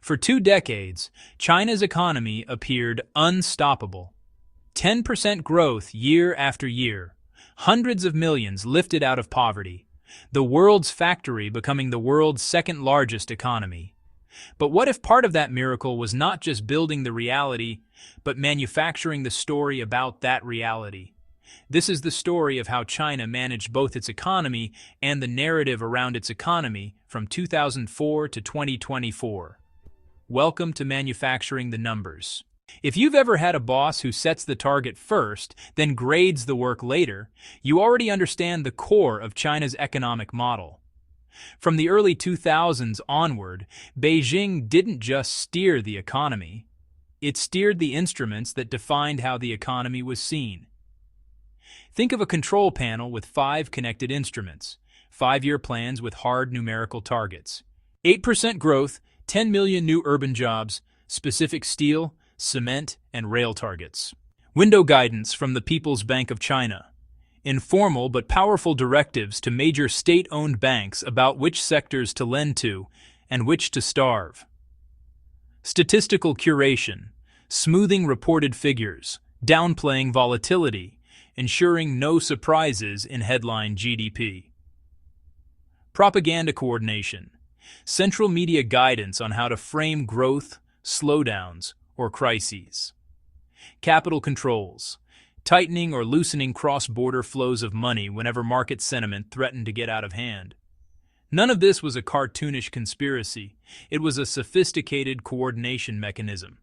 For 2 decades, China's economy appeared unstoppable. 10% growth year after year, hundreds of millions lifted out of poverty, the world's factory becoming the world's second largest economy. But what if part of that miracle was not just building the reality, but manufacturing the story about that reality? This is the story of how China managed both its economy and the narrative around its economy from 2004 to 2024. Welcome to Manufacturing the Numbers. If you've ever had a boss who sets the target first, then grades the work later, you already understand the core of China's economic model. From the early 2000s onward, Beijing didn't just steer the economy, it steered the instruments that defined how the economy was seen. Think of a control panel with 5 connected instruments, 5-year plans with hard numerical targets. 8% growth, 10 million new urban jobs, specific steel, cement, and rail targets. Window guidance from the People's Bank of China. Informal but powerful directives to major state-owned banks about which sectors to lend to and which to starve. Statistical curation, smoothing reported figures, downplaying volatility, ensuring no surprises in headline GDP. Propaganda coordination, central media guidance on how to frame growth, slowdowns, or crises. Capital controls, tightening or loosening cross-border flows of money whenever market sentiment threatened to get out of hand. None of this was a cartoonish conspiracy. It was a sophisticated coordination mechanism.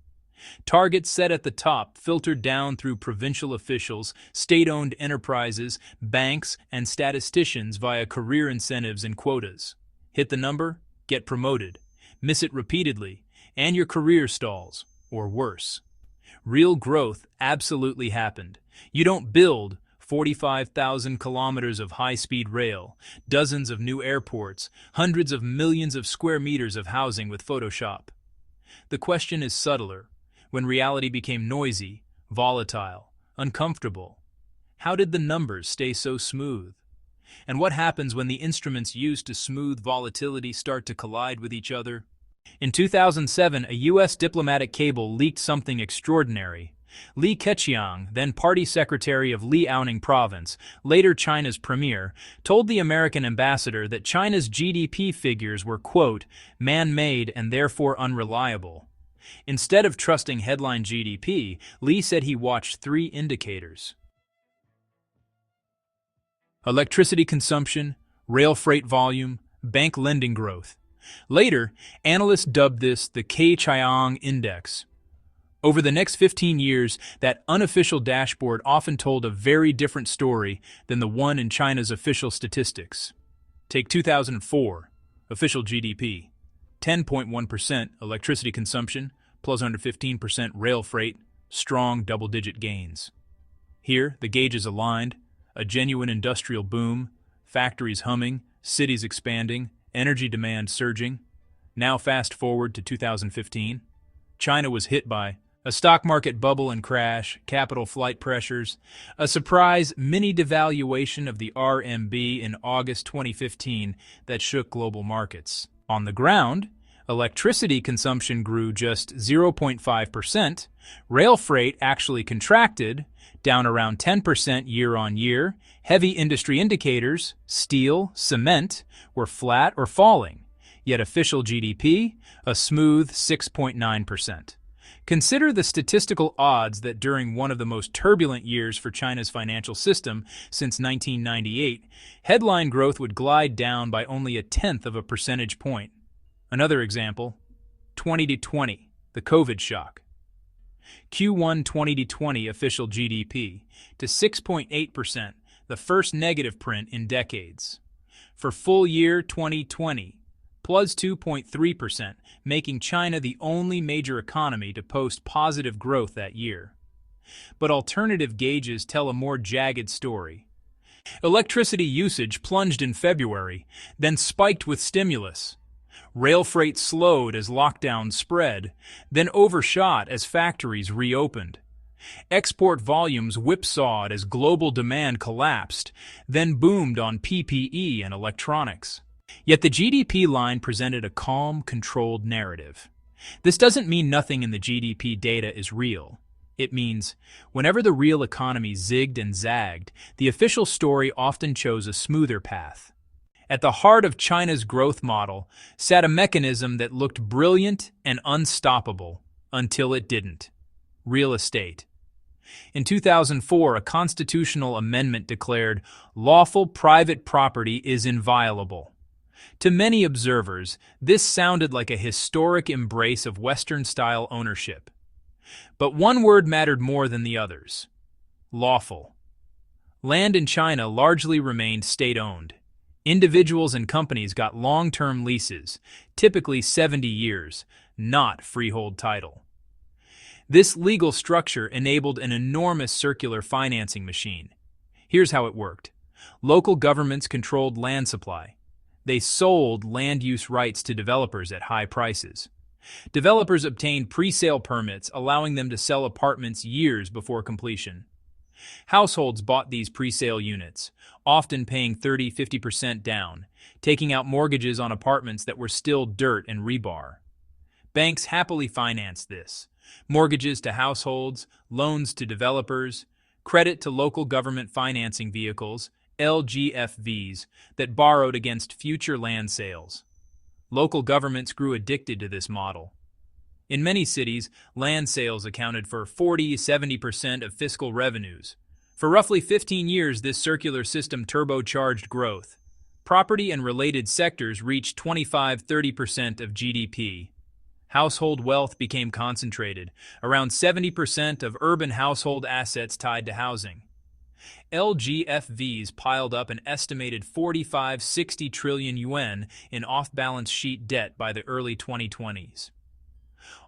Targets set at the top filtered down through provincial officials, state-owned enterprises, banks, and statisticians via career incentives and quotas. Hit the number, get promoted. Miss it repeatedly, and your career stalls, or worse. Real growth absolutely happened. You don't build 45,000 kilometers of high-speed rail, dozens of new airports, hundreds of millions of square meters of housing with Photoshop. The question is subtler. When reality became noisy, volatile, uncomfortable, how did the numbers stay so smooth? And what happens when the instruments used to smooth volatility start to collide with each other? In 2007, a U.S. diplomatic cable leaked something extraordinary. Li Keqiang, then party secretary of Liaoning province, later China's premier, told the American ambassador that China's GDP figures were, quote, man-made and therefore unreliable. Instead of trusting headline GDP, Li said he watched 3 indicators: electricity consumption, rail freight volume, bank lending growth. Later, analysts dubbed this the Keqiang Index. Over the next 15 years, that unofficial dashboard often told a very different story than the one in China's official statistics. Take 2004, official GDP, 10.1% electricity consumption, plus under 15% rail freight, strong double-digit gains. Here, the gauges aligned, a genuine industrial boom, factories humming, cities expanding, energy demand surging. Now fast forward to 2015. China was hit by a stock market bubble and crash, capital flight pressures, a surprise mini devaluation of the RMB in August 2015 that shook global markets. On the ground, electricity consumption grew just 0.5%, rail freight actually contracted, down around 10% year-on-year, heavy industry indicators, steel, cement, were flat or falling, yet official GDP, a smooth 6.9%. Consider the statistical odds that during one of the most turbulent years for China's financial system since 1998, headline growth would glide down by only 1/10 of a percentage point. Another example, 2020, the COVID shock. Q1 2020 official GDP to 6.8%, the first negative print in decades. For full year 2020, plus 2.3%, making China the only major economy to post positive growth that year. But alternative gauges tell a more jagged story. Electricity usage plunged in February, then spiked with stimulus. Rail freight slowed as lockdowns spread, then overshot as factories reopened. Export volumes whipsawed as global demand collapsed, then boomed on PPE and electronics. Yet the GDP line presented a calm, controlled narrative. This doesn't mean nothing in the GDP data is real. It means, whenever the real economy zigged and zagged, the official story often chose a smoother path. At the heart of China's growth model sat a mechanism that looked brilliant and unstoppable until it didn't: real estate. In 2004, a constitutional amendment declared lawful private property is inviolable. To many observers, this sounded like a historic embrace of Western-style ownership. But one word mattered more than the others: lawful. Land in China largely remained state-owned. Individuals and companies got long-term leases, typically 70 years, not freehold title. This legal structure enabled an enormous circular financing machine. Here's how it worked. Local governments controlled land supply. They sold land use rights to developers at high prices. Developers obtained pre-sale permits, allowing them to sell apartments years before completion. Households bought these pre-sale units, often paying 30–50% down, taking out mortgages on apartments that were still dirt and rebar. Banks happily financed this: mortgages to households, loans to developers, credit to local government financing vehicles, LGFVs, that borrowed against future land sales. Local governments grew addicted to this model. In many cities, land sales accounted for 40–70% of fiscal revenues. For roughly 15 years, this circular system turbocharged growth. Property and related sectors reached 25–30% of GDP. Household wealth became concentrated, around 70% of urban household assets tied to housing. LGFVs piled up an estimated 45–60 trillion yuan in off-balance sheet debt by the early 2020s.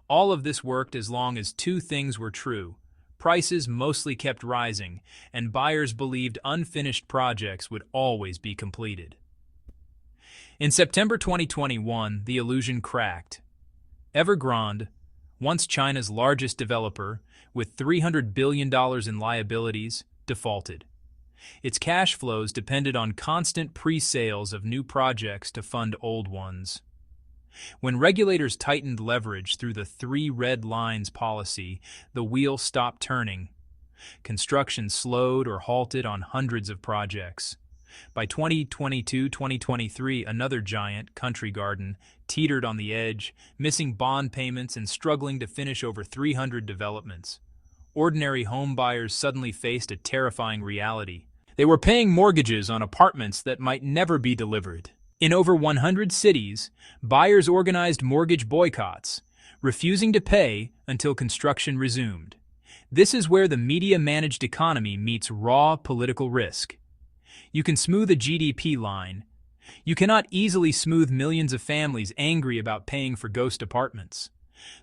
All of this worked as long as two things were true: prices mostly kept rising, and buyers believed unfinished projects would always be completed. In September 2021, the illusion cracked. Evergrande, once China's largest developer, with $300 billion in liabilities, defaulted. Its cash flows depended on constant pre-sales of new projects to fund old ones. When regulators tightened leverage through the three red lines policy, the wheel stopped turning. Construction slowed or halted on hundreds of projects. By 2022–2023, another giant, Country Garden, teetered on the edge, missing bond payments and struggling to finish over 300 developments. Ordinary home buyers suddenly faced a terrifying reality. They were paying mortgages on apartments that might never be delivered. In over 100 cities, buyers organized mortgage boycotts, refusing to pay until construction resumed. This is where the media-managed economy meets raw political risk. You can smooth a GDP line. You cannot easily smooth millions of families angry about paying for ghost apartments.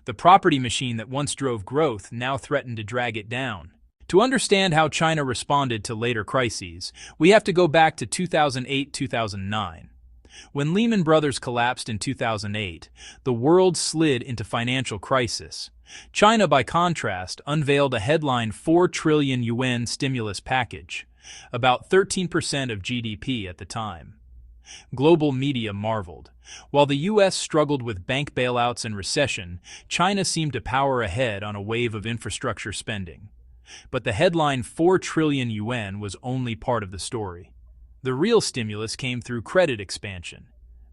The property machine that once drove growth now threatened to drag it down. To understand how China responded to later crises, we have to go back to 2008–2009. When Lehman Brothers collapsed in 2008, the world slid into financial crisis. China, by contrast, unveiled a headline 4 trillion yuan stimulus package, about 13% of GDP at the time. Global media marveled. While the U.S. struggled with bank bailouts and recession, China seemed to power ahead on a wave of infrastructure spending. But the headline 4 trillion yuan was only part of the story. The real stimulus came through credit expansion.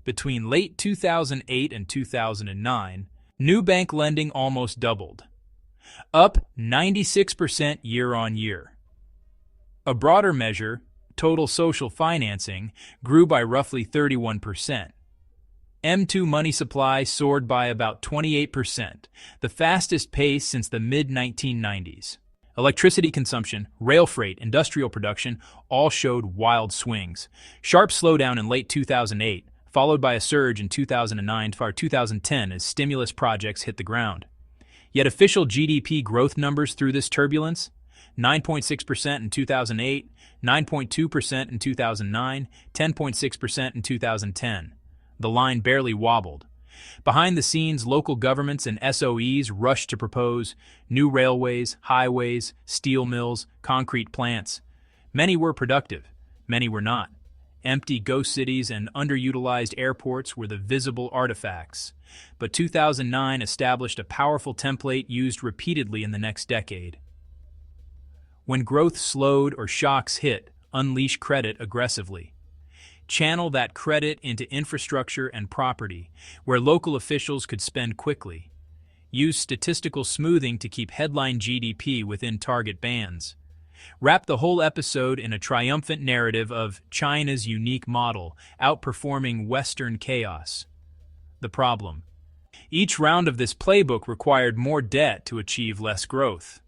Between late 2008 and 2009, new bank lending almost doubled, up 96% year-on-year. A broader measure, total social financing, grew by roughly 31%. M2 money supply soared by about 28%, the fastest pace since the mid-1990s. Electricity consumption, rail freight, industrial production all showed wild swings. Sharp slowdown in late 2008, followed by a surge in 2009–2010 as stimulus projects hit the ground. Yet official GDP growth numbers through this turbulence: 9.6% in 2008, 9.2% in 2009, 10.6% in 2010. The line barely wobbled. Behind the scenes, local governments and SOEs rushed to propose new railways, highways, steel mills, concrete plants. Many were productive, many were not. Empty ghost cities and underutilized airports were the visible artifacts. But 2009 established a powerful template used repeatedly in the next decade. When growth slowed or shocks hit, unleash credit aggressively. Channel that credit into infrastructure and property, where local officials could spend quickly. Use statistical smoothing to keep headline GDP within target bands. Wrap the whole episode in a triumphant narrative of China's unique model, outperforming Western chaos. The problem: each round of this playbook required more debt to achieve less growth.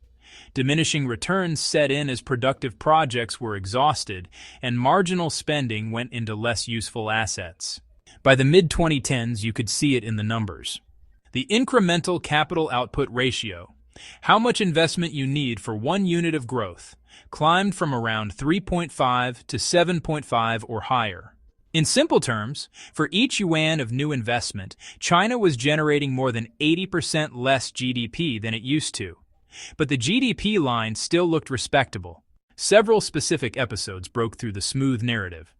Diminishing returns set in as productive projects were exhausted, and marginal spending went into less useful assets. By the mid-2010s, you could see it in the numbers. The incremental capital output ratio, how much investment you need for 1 unit of growth, climbed from around 3.5 to 7.5 or higher. In simple terms, for each yuan of new investment, China was generating more than 80% less GDP than it used to. But the GDP line still looked respectable. Several specific episodes broke through the smooth narrative.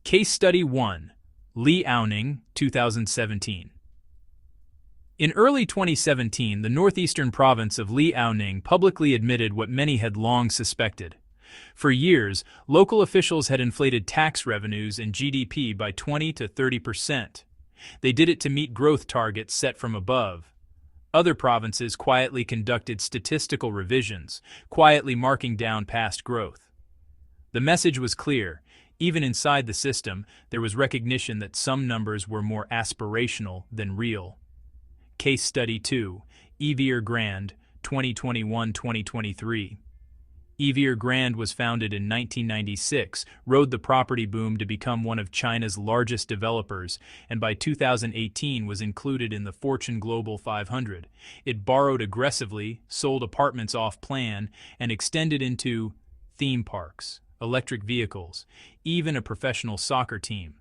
Case Study 1. Liaoning, 2017. In early 2017, the northeastern province of Liaoning publicly admitted what many had long suspected. For years, local officials had inflated tax revenues and GDP by 20 to 30%. They did it to meet growth targets set from above. Other provinces quietly conducted statistical revisions, quietly marking down past growth. The message was clear. Even inside the system, there was recognition that some numbers were more aspirational than real. Case Study 2. Evergrande, 2021-2023. Evergrande was founded in 1996, rode the property boom to become one of China's largest developers, and by 2018 was included in the Fortune Global 500. It borrowed aggressively, sold apartments off-plan, and extended into theme parks, electric vehicles, even a professional soccer team.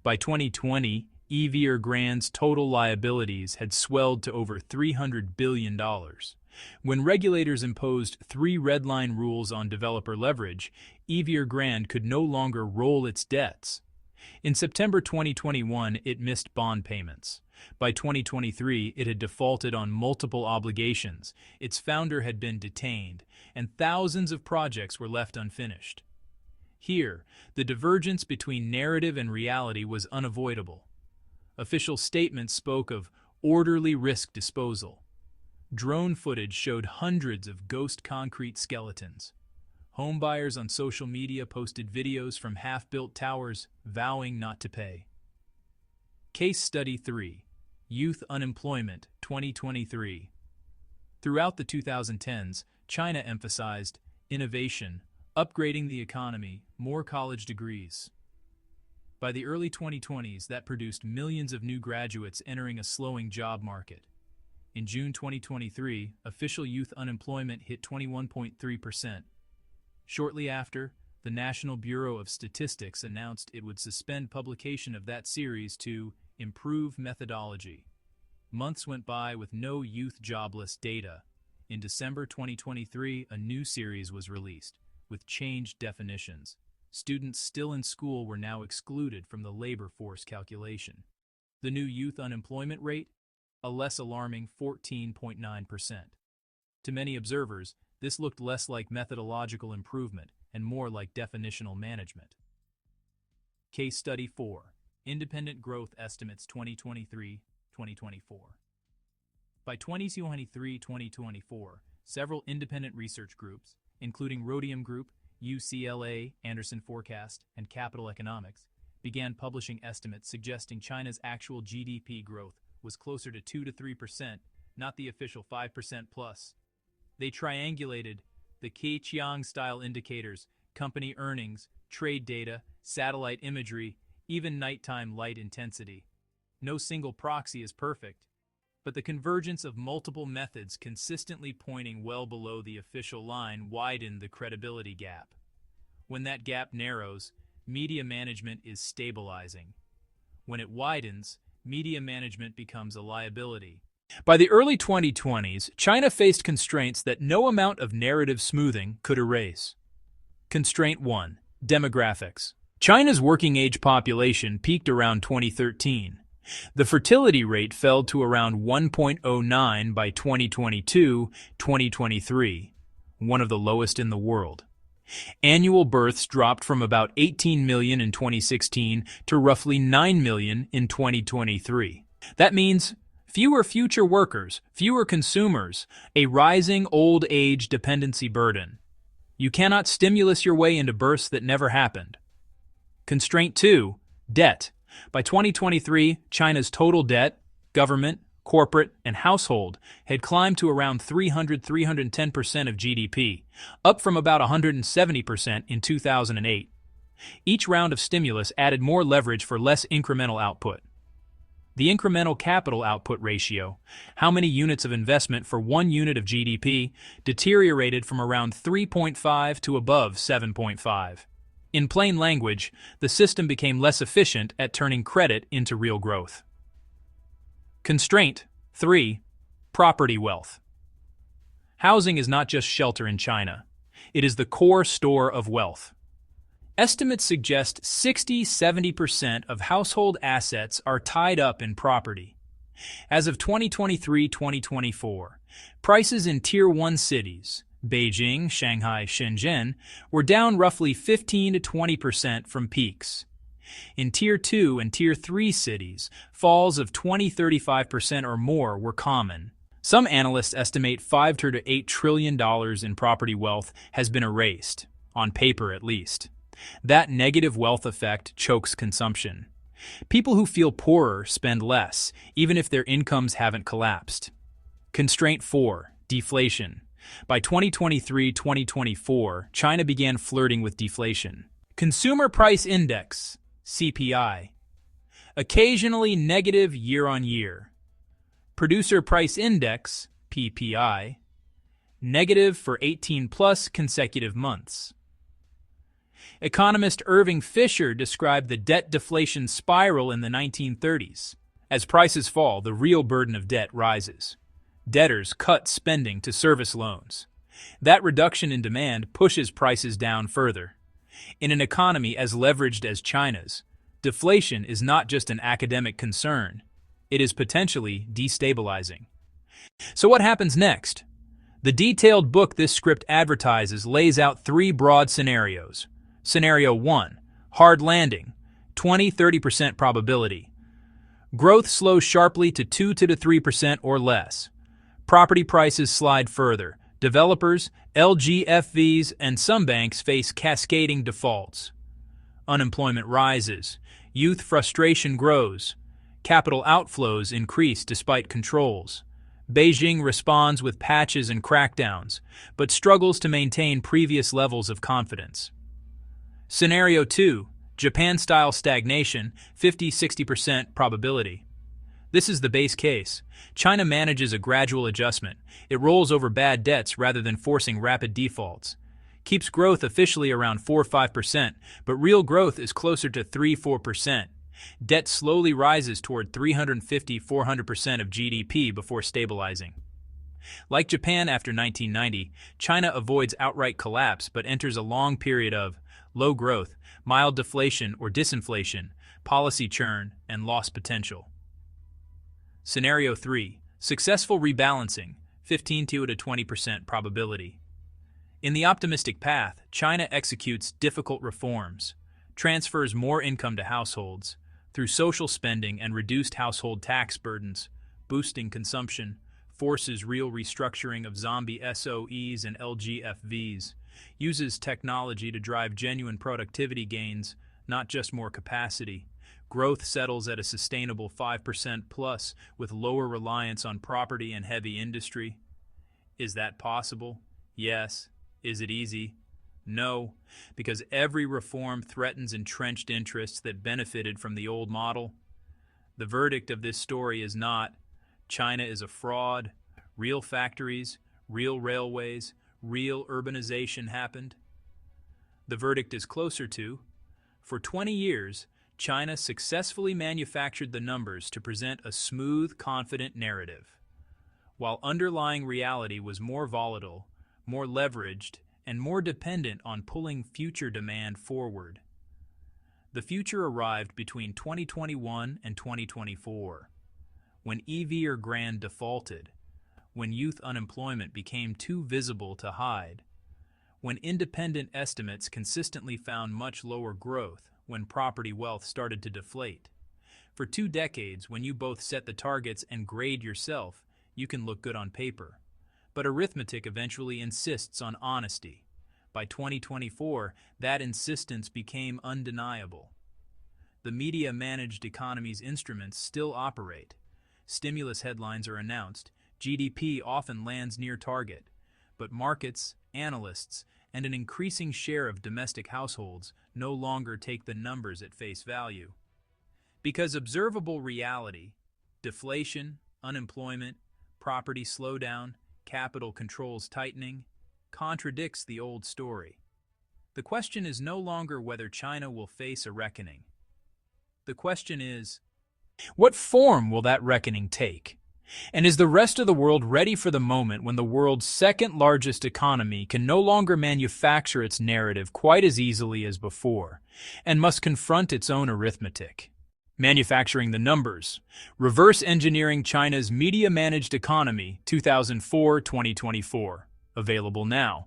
By 2020, Evergrande's total liabilities had swelled to over $300 billion. When regulators imposed 3 red-line rules on developer leverage, Evergrande could no longer roll its debts. In September 2021, it missed bond payments. By 2023, it had defaulted on multiple obligations, its founder had been detained, and thousands of projects were left unfinished. Here, the divergence between narrative and reality was unavoidable. Official statements spoke of orderly risk disposal. Drone footage showed hundreds of ghost concrete skeletons. Homebuyers on social media posted videos from half-built towers vowing not to pay. Case Study 3. Youth Unemployment, 2023. Throughout the 2010s, China emphasized innovation, upgrading the economy, more college degrees. By the early 2020s, that produced millions of new graduates entering a slowing job market. In June 2023, official youth unemployment hit 21.3%. Shortly after, the National Bureau of Statistics announced it would suspend publication of that series to improve methodology. Months went by with no youth jobless data. In December 2023, a new series was released, with changed definitions. Students still in school were now excluded from the labor force calculation. The new youth unemployment rate? A less alarming 14.9%. To many observers, this looked less like methodological improvement and more like definitional management. Case Study 4. Independent Growth Estimates 2023-2024. By 2023-2024, several independent research groups, including Rhodium Group, UCLA, Anderson Forecast, and Capital Economics, began publishing estimates suggesting China's actual GDP growth was closer to 2 to 3%, not the official 5% plus. They triangulated the Keqiang-style indicators, company earnings, trade data, satellite imagery, even nighttime light intensity. No single proxy is perfect, but the convergence of multiple methods consistently pointing well below the official line widened the credibility gap. When that gap narrows, media management is stabilizing. When it widens, media management becomes a liability. By the early 2020s, China faced constraints that no amount of narrative smoothing could erase. Constraint 1. Demographics. China's working-age population peaked around 2013. The fertility rate fell to around 1.09 by 2022-2023, one of the lowest in the world. Annual births dropped from about 18 million in 2016 to roughly 9 million in 2023. That means fewer future workers, fewer consumers, a rising old age dependency burden. You cannot stimulus your way into births that never happened. Constraint 2, debt. By 2023, China's total debt, government, corporate, and household, had climbed to around 310% of GDP, up from about 170% in 2008. Each round of stimulus added more leverage for less incremental output. The incremental capital output ratio, how many units of investment for 1 unit of GDP, deteriorated from around 3.5 to above 7.5. In plain language, the system became less efficient at turning credit into real growth. Constraint 3. Property wealth. Housing is not just shelter in China. It is the core store of wealth. Estimates suggest 60–70% of household assets are tied up in property. As of 2023-2024, prices in Tier 1 cities, Beijing, Shanghai, Shenzhen, were down roughly 15–20% from peaks. In Tier 2 and Tier 3 cities, falls of 20–35% or more were common. Some analysts estimate $5 to $8 trillion in property wealth has been erased, on paper at least. That negative wealth effect chokes consumption. People who feel poorer spend less, even if their incomes haven't collapsed. Constraint 4. Deflation. By 2023-2024, China began flirting with deflation. Consumer Price Index, CPI. Occasionally negative year-on-year. Producer Price Index, PPI. Negative for 18+ consecutive months. Economist Irving Fisher described the debt deflation spiral in the 1930s. As prices fall, the real burden of debt rises. Debtors cut spending to service loans. That reduction in demand pushes prices down further. In an economy as leveraged as China's, deflation is not just an academic concern. It is potentially destabilizing. So what happens next? The detailed book this script advertises lays out 3 broad scenarios. Scenario 1, hard landing, 20–30% probability. Growth slows sharply to 2–3% or less. Property prices slide further. Developers, LGFVs, and some banks face cascading defaults. Unemployment rises. Youth frustration grows. Capital outflows increase despite controls. Beijing responds with patches and crackdowns, but struggles to maintain previous levels of confidence. Scenario 2, Japan-style stagnation, 50–60% probability. This is the base case. China manages a gradual adjustment. It rolls over bad debts rather than forcing rapid defaults. Keeps growth officially around 4–5%, but real growth is closer to 3–4%. Debt slowly rises toward 350–400% of GDP before stabilizing. Like Japan after 1990, China avoids outright collapse but enters a long period of low growth, mild deflation or disinflation, policy churn, and lost potential. Scenario 3, successful rebalancing, 15–20% probability. In the optimistic path, China executes difficult reforms, transfers more income to households through social spending and reduced household tax burdens, boosting consumption, forces real restructuring of zombie SOEs and LGFVs, uses technology to drive genuine productivity gains, not just more capacity. Growth settles at a sustainable 5% plus with lower reliance on property and heavy industry. Is that possible? Yes. Is it easy? No, because every reform threatens entrenched interests that benefited from the old model. The verdict of this story is not, China is a fraud, real factories, real railways, real urbanization happened. The verdict is closer to, for 20 years, China successfully manufactured the numbers to present a smooth, confident narrative, while underlying reality was more volatile, more leveraged, and more dependent on pulling future demand forward. The future arrived between 2021 and 2024, when Evergrande defaulted, when youth unemployment became too visible to hide, when independent estimates consistently found much lower growth, when property wealth started to deflate. For 2 decades, when you both set the targets and grade yourself, you can look good on paper. But arithmetic eventually insists on honesty. By 2024, that insistence became undeniable. The media-managed economy's instruments still operate. Stimulus headlines are announced, GDP often lands near target, but markets, analysts, and an increasing share of domestic households no longer take the numbers at face value. Because observable reality, deflation, unemployment, property slowdown, capital controls tightening, contradicts the old story. The question is no longer whether China will face a reckoning. The question is, what form will that reckoning take? And is the rest of the world ready for the moment when the world's second largest economy can no longer manufacture its narrative quite as easily as before, and must confront its own arithmetic? Manufacturing the Numbers, Reverse Engineering China's Media-Managed Economy, 2004-2024. Available now.